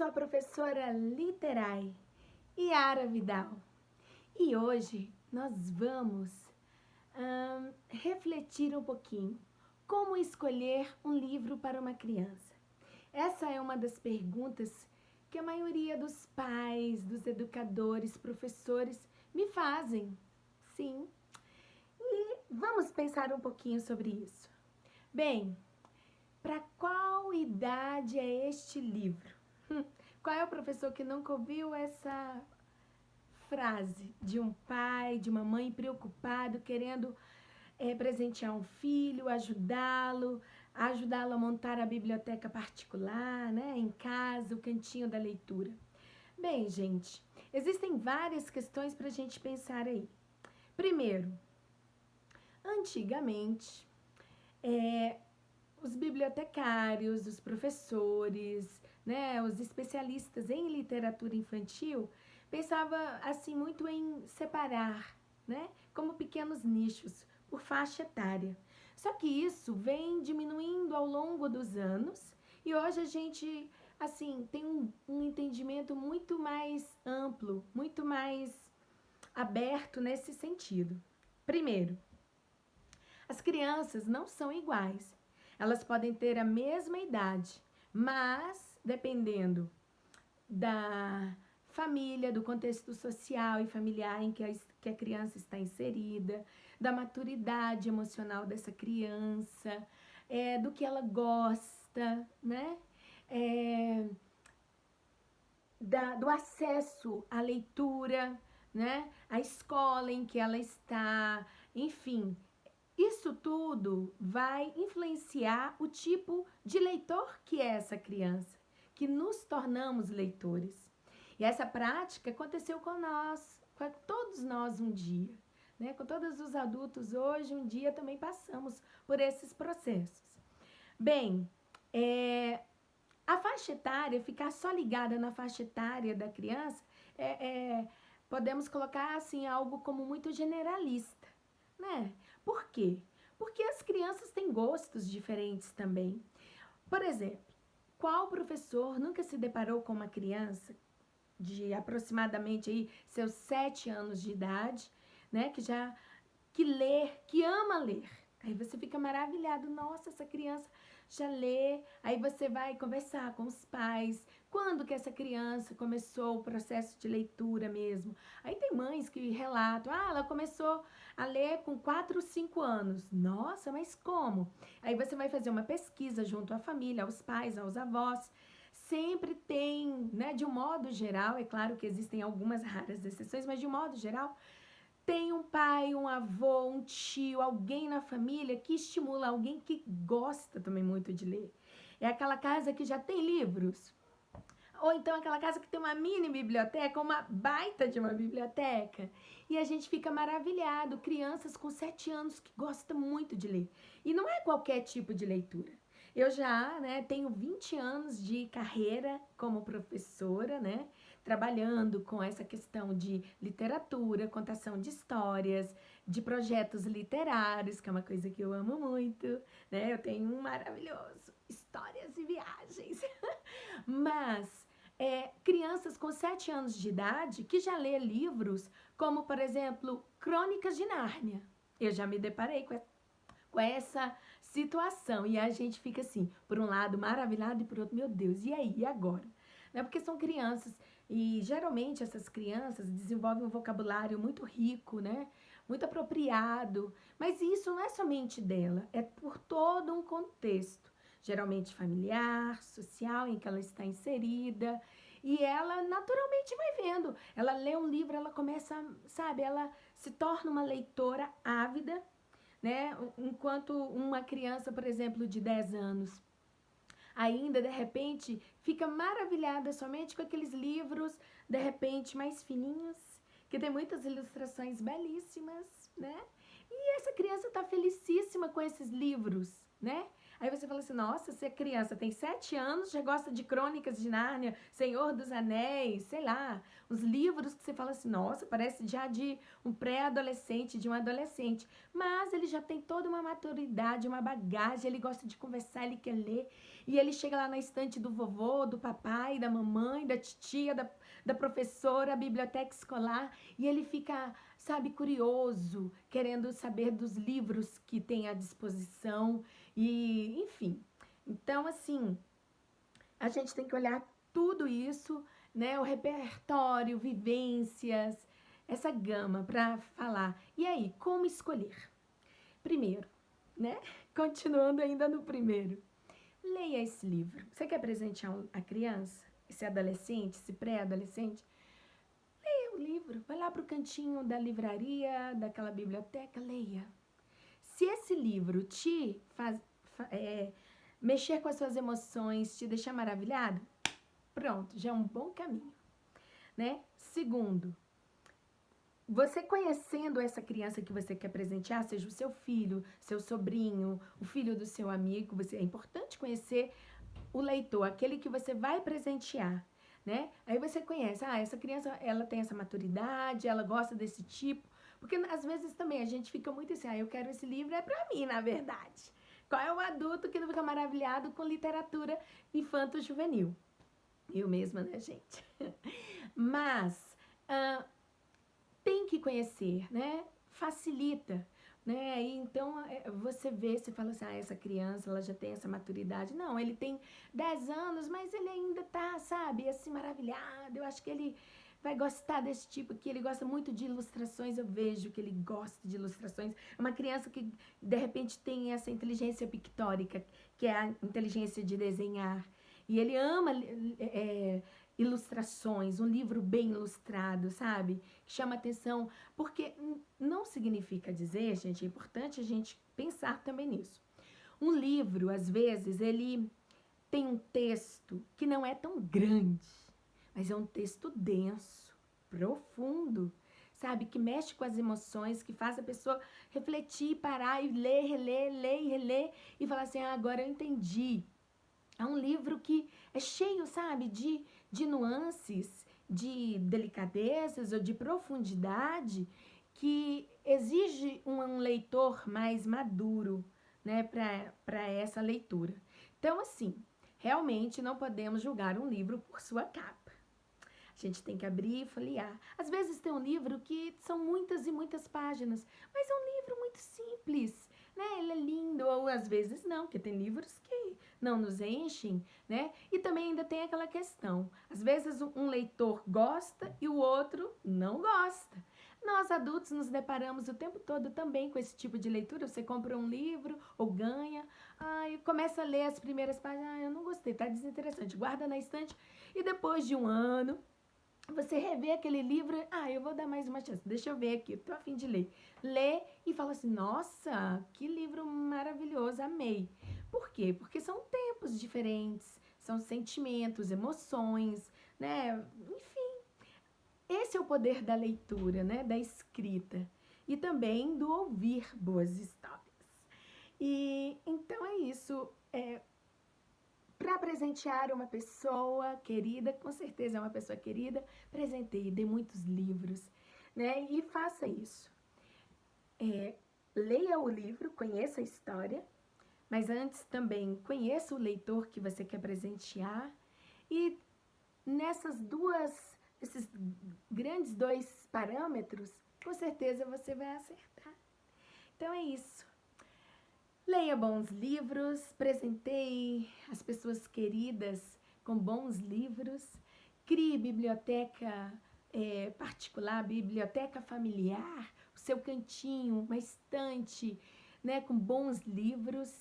sou a professora Literai, Yara Vidal, e hoje nós vamos refletir um pouquinho como escolher um livro para uma criança. Essa é uma das perguntas que a maioria dos pais, dos educadores, professores me fazem, sim, e vamos pensar um pouquinho sobre isso. Bem, para qual idade é este livro? Qual é o professor que nunca ouviu essa frase de um pai, de uma mãe preocupado, querendo presentear um filho, ajudá-lo a montar a biblioteca particular, né, em casa, o cantinho da leitura? Bem, gente, existem várias questões para a gente pensar aí. Primeiro, antigamente, os bibliotecários, os professores, né, os especialistas em literatura infantil pensavam assim muito em separar, né, como pequenos nichos por faixa etária. Só que isso vem diminuindo ao longo dos anos e hoje a gente assim tem um entendimento muito mais amplo, muito mais aberto nesse sentido. Primeiro, as crianças não são iguais. Elas podem ter a mesma idade, mas dependendo da família, do contexto social e familiar em que a criança está inserida, da maturidade emocional dessa criança, do que ela gosta, né? Do acesso à leitura, né? A escola em que ela está, enfim. Isso tudo vai influenciar o tipo de leitor que é essa criança, que nos tornamos leitores. E essa prática aconteceu com nós, com todos nós um dia, né? Com todos os adultos hoje, um dia também passamos por esses processos. Bem, a faixa etária, ficar só ligada na faixa etária da criança, podemos colocar assim algo como muito generalista, né? Por quê? Porque as crianças têm gostos diferentes também. Por exemplo, qual professor nunca se deparou com uma criança de aproximadamente aí seus 7 anos de idade, né, que lê, que ama ler? Aí você fica maravilhado, nossa, essa criança já lê. Aí você vai conversar com os pais, quando que essa criança começou o processo de leitura mesmo. Aí tem mães que relatam, ela começou a ler com 4, 5 anos. Nossa, mas como? Aí você vai fazer uma pesquisa junto à família, aos pais, aos avós. Sempre tem, né, de um modo geral, é claro que existem algumas raras exceções, mas de um modo geral, tem um pai, um avô, um tio, alguém na família que estimula, alguém que gosta também muito de ler. É aquela casa que já tem livros. Ou então aquela casa que tem uma mini biblioteca, uma baita de uma biblioteca. E a gente fica maravilhado. Crianças com 7 anos que gostam muito de ler. E não é qualquer tipo de leitura. Eu já, né, tenho 20 anos de carreira como professora, né, trabalhando com essa questão de literatura, contação de histórias, de projetos literários, que é uma coisa que eu amo muito, né, eu tenho um maravilhoso, histórias e viagens. Mas crianças com 7 anos de idade que já lê livros como, por exemplo, Crônicas de Nárnia. Eu já me deparei com essa situação e a gente fica assim, por um lado maravilhado e por outro, meu Deus, e aí, e agora? Né? Porque são crianças e geralmente essas crianças desenvolvem um vocabulário muito rico, né? Muito apropriado, mas isso não é somente dela, é por todo um contexto, geralmente familiar, social, em que ela está inserida, e ela naturalmente vai vendo, ela lê um livro, ela começa, sabe, ela se torna uma leitora ávida, né? Enquanto uma criança, por exemplo, de 10 anos, ainda de repente fica maravilhada somente com aqueles livros, de repente mais fininhos, que tem muitas ilustrações belíssimas, né? E essa criança está felicíssima com esses livros, né? Aí você fala assim, nossa, você é criança, tem 7 anos, já gosta de Crônicas de Nárnia, Senhor dos Anéis, sei lá, os livros que você fala assim, nossa, parece já de um pré-adolescente, de um adolescente. Mas ele já tem toda uma maturidade, uma bagagem, ele gosta de conversar, ele quer ler. E ele chega lá na estante do vovô, do papai, da mamãe, da titia, da professora, biblioteca escolar, e ele fica, sabe, curioso, querendo saber dos livros que tem à disposição, e enfim. Então, assim, a gente tem que olhar tudo isso, né, o repertório, vivências, essa gama para falar. E aí, como escolher? Primeiro, né, continuando ainda no primeiro, leia esse livro. Você quer presentear a criança, esse adolescente, esse pré-adolescente? Leia o livro, vai lá para o cantinho da livraria, daquela biblioteca, leia. Se esse livro te faz mexer com as suas emoções, te deixar maravilhado, pronto, já é um bom caminho, né? Segundo, você conhecendo essa criança que você quer presentear, seja o seu filho, seu sobrinho, o filho do seu amigo, é importante conhecer o leitor, aquele que você vai presentear, né? Aí você conhece, essa criança, ela tem essa maturidade, ela gosta desse tipo, porque às vezes também a gente fica muito assim, eu quero esse livro, é pra mim, na verdade. Qual é o adulto que não fica maravilhado com literatura infanto-juvenil? Eu mesma, né, gente? Mas tem que conhecer, né? Facilita, né? E então você vê, você fala assim, essa criança, ela já tem essa maturidade. Não, ele tem 10 anos, mas ele ainda tá, sabe, assim, maravilhado. Eu acho que ele vai gostar desse tipo aqui, ele gosta muito de ilustrações, eu vejo que ele gosta de ilustrações. É uma criança que, de repente, tem essa inteligência pictórica, que é a inteligência de desenhar. E ele ama ilustrações, um livro bem ilustrado, sabe? Que chama atenção, porque não significa dizer, gente, é importante a gente pensar também nisso. Um livro, às vezes, ele tem um texto que não é tão grande, mas é um texto denso, profundo, sabe? Que mexe com as emoções, que faz a pessoa refletir, parar e ler, reler, ler e reler e falar assim, agora eu entendi. É um livro que é cheio, sabe, de nuances, de delicadezas ou de profundidade que exige um leitor mais maduro, né, para essa leitura. Então, assim, realmente não podemos julgar um livro por sua capa. A gente tem que abrir e folhear. Às vezes tem um livro que são muitas e muitas páginas, mas é um livro muito simples, né? Ele é lindo, ou às vezes não, porque tem livros que não nos enchem, né? E também ainda tem aquela questão, às vezes um leitor gosta e o outro não gosta. Nós adultos nos deparamos o tempo todo também com esse tipo de leitura. Você compra um livro ou ganha, e começa a ler as primeiras páginas, eu não gostei, tá desinteressante, guarda na estante e depois de um ano você revê aquele livro, eu vou dar mais uma chance, deixa eu ver aqui, tô a fim de ler. Lê e fala assim, nossa, que livro maravilhoso, amei. Por quê? Porque são tempos diferentes, são sentimentos, emoções, né? Enfim, esse é o poder da leitura, né? Da escrita e também do ouvir boas histórias. E então é isso, para presentear uma pessoa querida, com certeza é uma pessoa querida, presenteie, dê muitos livros, né? E faça isso. Leia o livro, conheça a história, mas antes também conheça o leitor que você quer presentear e esses grandes dois parâmetros, com certeza você vai acertar. Então é isso. Leia bons livros, presenteie as pessoas queridas com bons livros, crie biblioteca particular, biblioteca familiar, o seu cantinho, uma estante, né, com bons livros.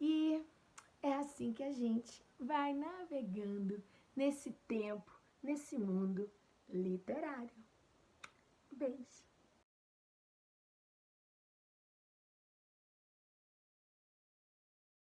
E é assim que a gente vai navegando nesse tempo, nesse mundo literário. Beijo!